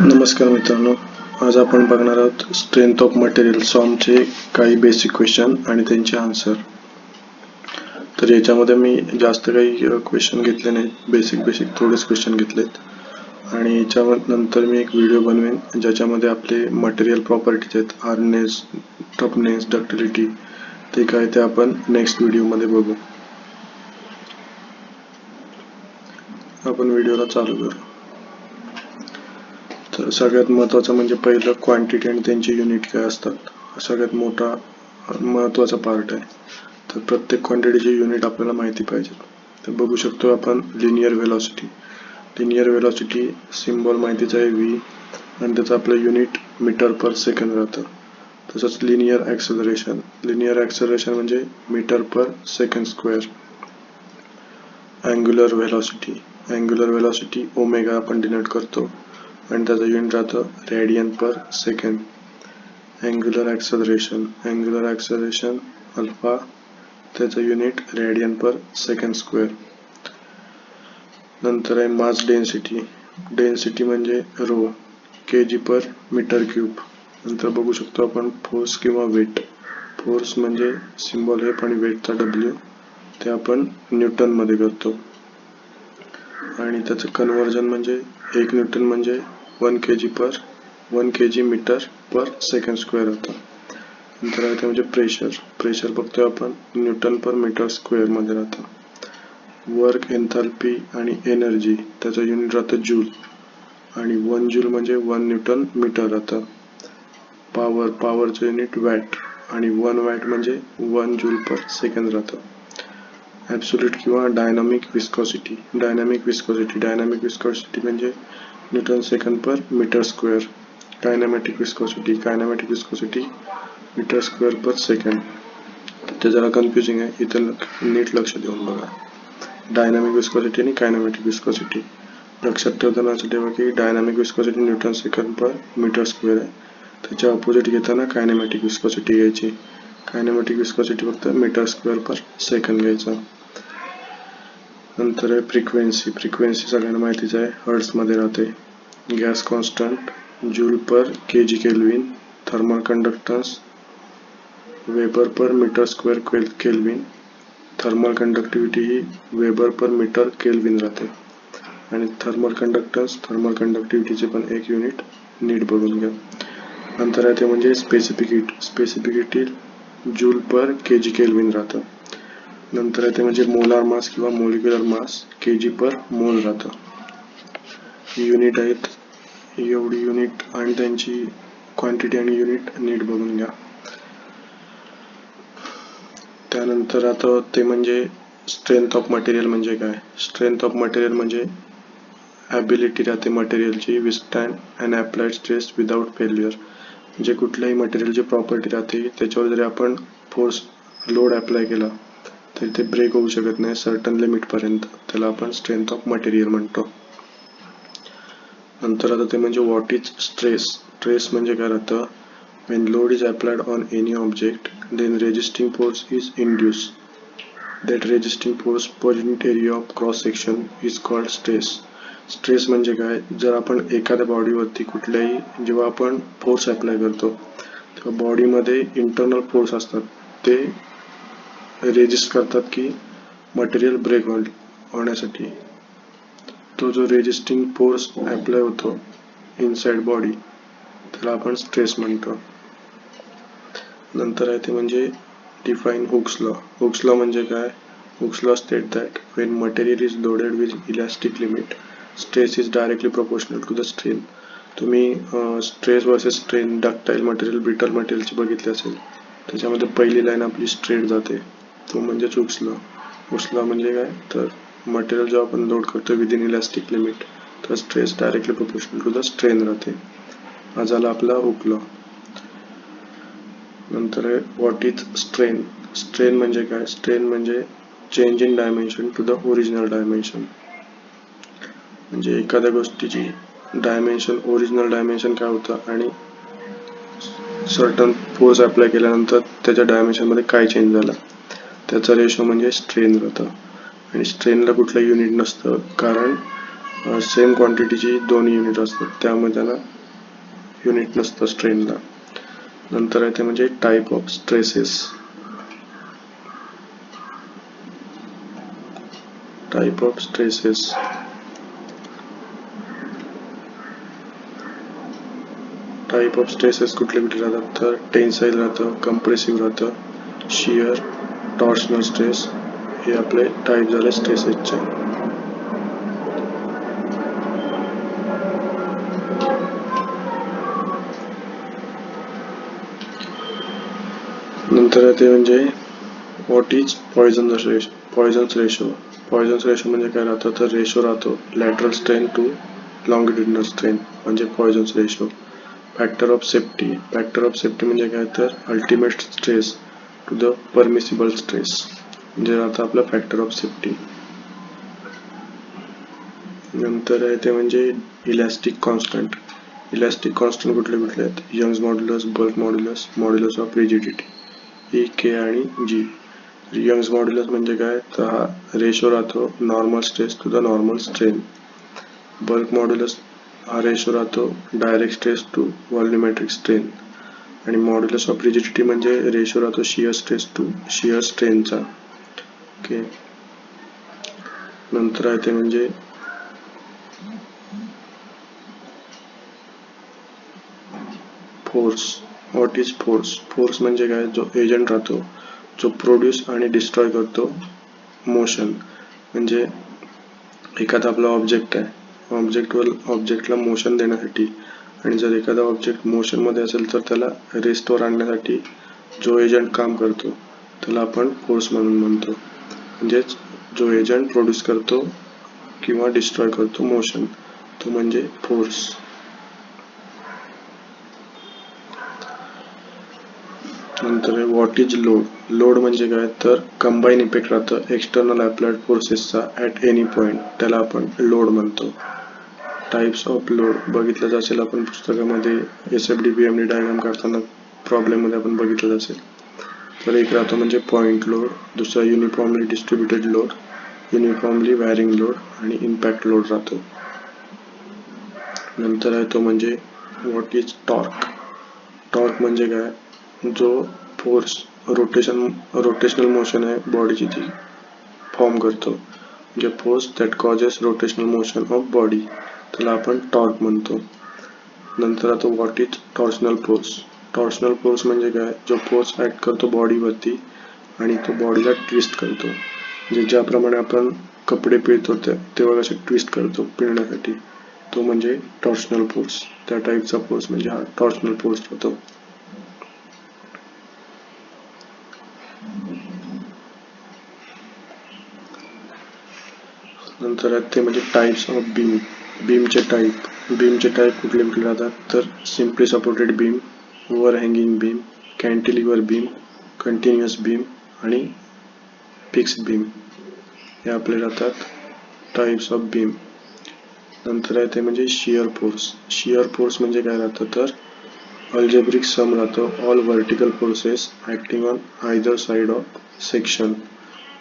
नमस्कार मित्रांनो, आज आपण बघणार आहोत स्ट्रेंथ ऑफ मटेरियल सॉमचे काही बेसिक क्वेश्चन आणि त्यांचे आन्सर. तर याच्यामध्ये मी जास्त काही क्वेश्चन घेतले नाहीत, बेसिक थोडेच क्वेश्चन घेतलेत आणि याच्यानंतर मी एक व्हिडिओ बनवेन ज्याच्यामध्ये आपले मटेरियल प्रॉपर्टीज आहेत, हार्डनेस, टफनेस, डक्टिलिटी, ते काय ते आपण नेक्स्ट व्हिडिओमध्ये बघू. आपण व्हिडिओला चालू करू. तर सगळ्यात महत्त्वाचं म्हणजे पहिलं क्वांटिटी आणि त्यांचे युनिट काय असतात, हा सगळ्यात मोठा महत्त्वाचा पार्ट आहे. तर प्रत्येक क्वांटिटीचे युनिट आपल्याला माहिती पाहिजे. तर बघू शकतो आपण linear velocity. Linear velocity symbol माहितीच आहे v आणि त्याचं आपलं युनिट मीटर पर सेकंद राहतं. तसंच लिनियर ॲक्सेलरेशन. लिनियर ॲक्सेलरेशन म्हणजे metre per second square. Angular velocity. Angular velocity omega आपण डिनोट करतो आणि त्याचं युनिट राहतं radian per second. Angular acceleration. Angular acceleration alpha, त्याचं unit radian per second square. नंतर आहे मास डेन्सिटी. डेन्सिटी म्हणजे rho, kg per metre cube. नंतर बघू शकतो आपण फोर्स किंवा वेट. फोर्स म्हणजे सिम्बॉल F आणि वेटचा W, ते आपण न्यूटनमध्ये करतो. आणि त्याचं कन्व्हर्जन म्हणजे 1 न्यूटन म्हणजे 1 kg metre per second square होतं. नंतर आहे ते म्हणजे प्रेशर. प्रेशर बघतोय आपण न्यूटन पर मीटर स्क्वेअर मध्ये राहतं. वर्क, एन्थॅल्पी आणि एनर्जी, त्याचं युनिट राहतं जूल आणि 1 जूल म्हणजे 1 न्यूटन मीटर राहतं. पॉवर, पॉवरचं युनिट वॅट आणि 1 वॅट म्हणजे 1 जूल पर सेकंद राहतं. ॲब्सोल्यूट किंवा डायनामिक विस्कॉसिटी. डायनामिक विस्कॉसिटी म्हणजे newton second per metre square. Kinematic viscosity metre square per second. ते जरा कन्फ्युजिंग आहे, इथं नीट लक्ष देऊन बघा. डायनामिक विस्कॉसिटी आणि कायनेमॅटिक विस्कॉसिटी लक्षात ठेवताना असं ठेवा की dynamic viscosity newton second per metre square आहे. त्याच्या ऑपोजिट घेताना कायनेमॅटिक विस्कॉसिटी घ्यायची. कायनेमॅटिक विस्कॉसिटी फक्त मीटर स्क्वेअर पर सेकंड घ्यायचा. नंतर आहे फ्रिक्वेन्सी. फ्रिक्वेन्सी सगळ्यांना माहितीच आहे, हर्ट्समध्ये राहते. Gas constant joule per kg kelvin. Thermal conductance weber per metre square kelvin. Thermal conductivity ही वेबर पर मीटर केल्विन राहते. आणि थर्मल कंडक्टिव्हिटीचे पण एक युनिट नीट बघून घ्या. नंतर आहे ते म्हणजे स्पेसिफिकिटी जूल पर kg केल्विन राहतं. नंतर आहे ते म्हणजे मोलार मास किंवा मोलिक्युलर मास kg पर मोल राहतं. युनिट आहेत एवढी युनिट आणि त्यांची क्वांटिटी आणि युनिट नीट बघून घ्या. त्यानंतर आता ते म्हणजे स्ट्रेंथ ऑफ मटेरियल म्हणजे काय. स्ट्रेंथ ऑफ मटेरियल म्हणजे ॲबिलिटी राहते मटेरियलची withstand and applied stress without failure. म्हणजे कुठल्याही मटेरियलची प्रॉपर्टी राहते, त्याच्यावर जरी आपण फोर्स लोड अप्लाय केला तरी ते ब्रेक होऊ शकत नाही सर्टन लिमिटपर्यंत. त्याला आपण स्ट्रेंथ ऑफ मटेरियल म्हणतो. नंतर आता ते म्हणजे व्हॉट इज स्ट्रेस. स्ट्रेस म्हणजे काय राहतं, when load is applied on any object then resisting force is induced. That resisting force per unit area of cross section is called stress. Stress म्हणजे काय, जर आपण एखाद्या बॉडीवरती कुठल्याही जेव्हा आपण फोर्स अप्लाय करतो तेव्हा बॉडीमध्ये इंटरनल फोर्स असतात, ते रेजिस्ट करतात की मटेरियल ब्रेक होण्यासाठी. तो जो रेजिस्टिंग फोर्स अप्लाय होतो इनसाइड बॉडी त्याला आपण स्ट्रेस म्हणतो. नंतर आहे ते म्हणजे define Hooke's law. Hooke's law म्हणजे काय, Hooke's law state that when material is loaded with elastic limit stress is directly proportional to the strain. तुम्ही stress versus strain ductile material, brittle मटेरियलची बघितली असेल, त्याच्यामध्ये पहिली लाईन आपली स्ट्रेट जाते, तो म्हणजे हुक्स लॉ. हुक्स लॉ म्हणजे काय, तर मटेरियल जो आपण लोड करतो विदिन इलास्टिक लिमिट तर stress directly proportional to the strain राहते. हा झाला आपला हुक लॉ. नंतर आहे व्हॉट इज स्ट्रेन. स्ट्रेन म्हणजे काय, स्ट्रेन म्हणजे change in dimension to the original dimension. म्हणजे एखाद्या गोष्टीची डायमेन्शन, ओरिजिनल डायमेन्शन काय होतं आणि सर्टन फोर्स अप्लाय केल्यानंतर त्याच्या डायमेन्शनमध्ये काय चेंज झाला त्याचा रेशो म्हणजे स्ट्रेन राहतं. आणि स्ट्रेनला कुठलं युनिट नसतं, कारण सेम क्वांटिटीची 2 युनिट असतात, त्यामुळे त्याला युनिट नसतं स्ट्रेनला. नंतर आहे ते म्हणजे type of stresses. Type of stresses type of stresses कुठले कुठले राहतात तर टेन्साईल राहतं, कंप्रेसिव्ह राहतं, शियर, टॉर्शनल स्ट्रेस. हे आपले टाईप झाले स्ट्रेसेसचे. नंतर ते म्हणजे what is poisonous ratio. Poisson's ratio म्हणजे काय राहतं तर रेशो राहतो लॅटरल स्ट्रेन टू लॉंगिट्युडिनल स्ट्रेन म्हणजे Poisson's ratio. Factor of safety म्हणजे काय तर ultimate stress to the permissible stress म्हणजे राहतं आपलं फॅक्टर ऑफ सेफ्टी. नंतर आहे ते म्हणजे इलॅस्टिक कॉन्स्टंट. इलॅस्टिक कॉन्स्टंट कुठले कुठले आहेत Young's modulus, bulk modulus, modulus of rigidity, E, K आणि जी. यंग्स मॉड्युलस म्हणजे काय तर हा रेशो राहतो normal stress to the normal strain. Bulk modulus हा रेशो राहतो डायरेक्ट स्ट्रेस टू व्हॉल्युमेट्रिक स्ट्रेन. आणि मॉड्युलस ऑफ रिजिडिटी म्हणजे रेशो राहतो shear stress to shear स्ट्रेनचा. Okay. नंतर आहे ते म्हणजे force. What is force. Force म्हणजे काय जो एजंट राहतो जो प्रोड्यूस आणि डिस्ट्रॉय करतो मोशन. म्हणजे एखादा आपला ऑब्जेक्ट आहे, ऑब्जेक्टला मोशन देण्यासाठी आणि जर एखादा ऑब्जेक्ट मोशनमध्ये असेल तर त्याला रेस्टवर आणण्यासाठी जो एजंट काम करतो त्याला आपण फोर्स म्हणून म्हणतो. म्हणजेच जो एजंट प्रोड्यूस करतो किंवा डिस्ट्रॉय करतो मोशन तो म्हणजे फोर्स. नंतर व्हॉट इज लोड. लोड म्हणजे काय तर कंबाईन इफेक्ट राहतं एक्सटर्नल अप्लाइड फोर्सेसचा ॲट एनी पॉईंट, त्याला आपण लोड म्हणतो. टाइप्स ऑफ लोड बघितलंच असेल आपण पुस्तकामध्ये, SFD BMD डायग्राम काढताना प्रॉब्लेममध्ये आपण बघितलं असेल. तर एक राहतो म्हणजे पॉईंट लोड, दुसरा uniformly distributed load, uniformly varying load आणि इम्पॅक्ट लोड राहतो. नंतर आहे तो म्हणजे व्हॉट इज टॉर्क. टॉर्क म्हणजे काय जो फोर्स रोटेशनल मोशन आहे बॉडीची ती फॉर्म करतो, म्हणजे force that causes rotational motion of body, त्याला आपण टॉर्क म्हणतो. नंतर आता what is torsional force. Torsional force म्हणजे काय जो फोर्स ॲक्ट करतो बॉडीवरती आणि तो बॉडीला ट्विस्ट करतो. म्हणजे ज्याप्रमाणे आपण कपडे पिळतो तेव्हा कसे ट्विस्ट करतो पिळण्यासाठी, तो म्हणजे टॉर्शनल फोर्स. त्या टाईपचा फोर्स म्हणजे हा टॉर्शनल फोर्स होतो. नंतर ते म्हणजे टाईप्स ऑफ बीम. बीमचे टाईप कुठले कुठले राहतात तर simply supported beam, over hanging beam, cantilever beam, continuous beam आणि फिक्स्ड बीम, हे आपले राहतात टाईप्स ऑफ बीम. नंतर आहे ते म्हणजे शियर फोर्स. शियर फोर्स म्हणजे काय राहतं तर अल्जेब्रिक सम राहतो all vertical forces acting on either side of section.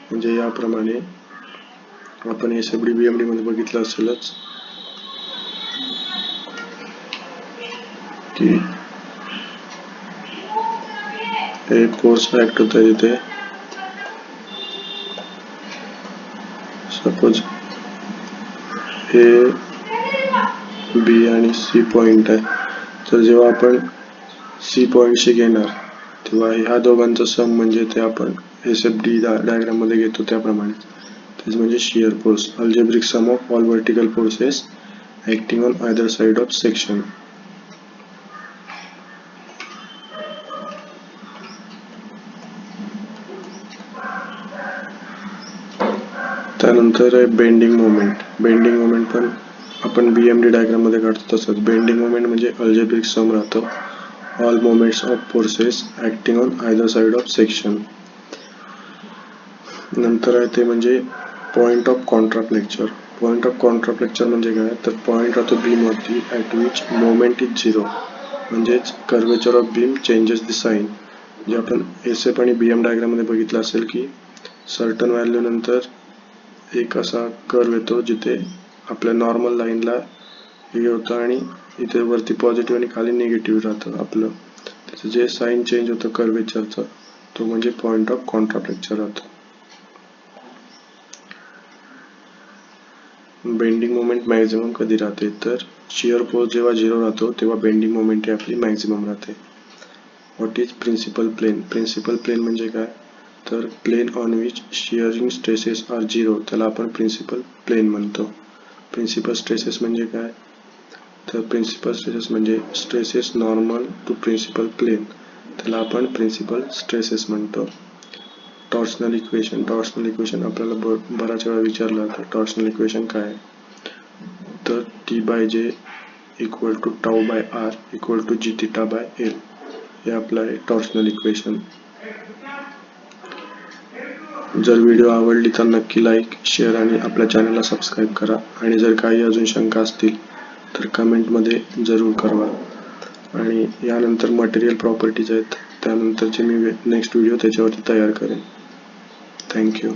म्हणजे याप्रमाणे आपण SFD BMD मध्ये बघितलं असेलच की हे फोर्स ॲक्ट होत आहे तिथे. सपोज A, B आणि C पॉइंट आहे, तर जेव्हा आपण C पॉइंटशी घेणार तेव्हा ह्या दोघांचं सम म्हणजे ते आपण SFD डायग्राम मध्ये घेतो त्याप्रमाणे, तेच म्हणजे shear force, algebraic sum of all vertical forces acting on either side of section. त्यानंतर बेंडिंग मोमेंट पण आपण BMD डायग्राम मध्ये काढतो तसंच. बेंडिंग मोमेंट म्हणजे अल्जेब्रिक सम राहतो all moments of forces acting on either side of section. नंतर आहे ते म्हणजे point of contraflexure. Point of contraflexure म्हणजे काय तर पॉइंट राहतो बीमवरती at which moment is zero, म्हणजेच curvature of beam changes the sine. जे आपण SF आणि BM डायग्राममध्ये बघितलं असेल की सर्टन व्हॅल्यू नंतर एक असा कर्व येतो जिथे आपल्या नॉर्मल लाईनला हे होतं आणि इथे वरती पॉझिटिव्ह आणि खाली निगेटिव्ह राहतं आपलं. त्याचं जे साईन चेंज होतं कर्वेचरचं तो म्हणजे पॉइंट ऑफ कॉन्ट्राफ्रॅक्चर राहतो. बेंडिंग मोमेंट मॅक्झिमम कधी राहते, तर शिअर फोर्स जेव्हा 0 राहतो तेव्हा बेंडिंग मोमेंट ही आपली मॅक्झिमम राहते. What is principal plane? Principal plane म्हणजे काय, तर plane on which shearing stresses are 0 त्याला आपण प्रिन्सिपल प्लेन म्हणतो. प्रिन्सिपल स्ट्रेसेस म्हणजे काय, तर प्रिन्सिपल स्ट्रेसेस म्हणजे stresses normal to principal plane त्याला आपण प्रिन्सिपल स्ट्रेसेस म्हणतो. टॉर्शनल इक्वेशन आपल्याला बराच वेळा विचारलं जातं. टॉर्शनल इक्वेशन काय आहे, तर T/J equal to tau by R equal to G theta by L हे आपलं आहे टॉर्शनल इक्वेशन. जर व्हिडिओ आवडली तर नक्की लाईक, शेअर आणि आपल्या चॅनलला सबस्क्राईब करा. आणि जर काही अजून शंका असतील तर कमेंटमध्ये जरूर कळवा. आणि यानंतर मटेरियल प्रॉपर्टीज आहेत, त्यानंतरचे मी नेक्स्ट व्हिडिओ त्याच्यावरती तयार करेन. थँक्यू.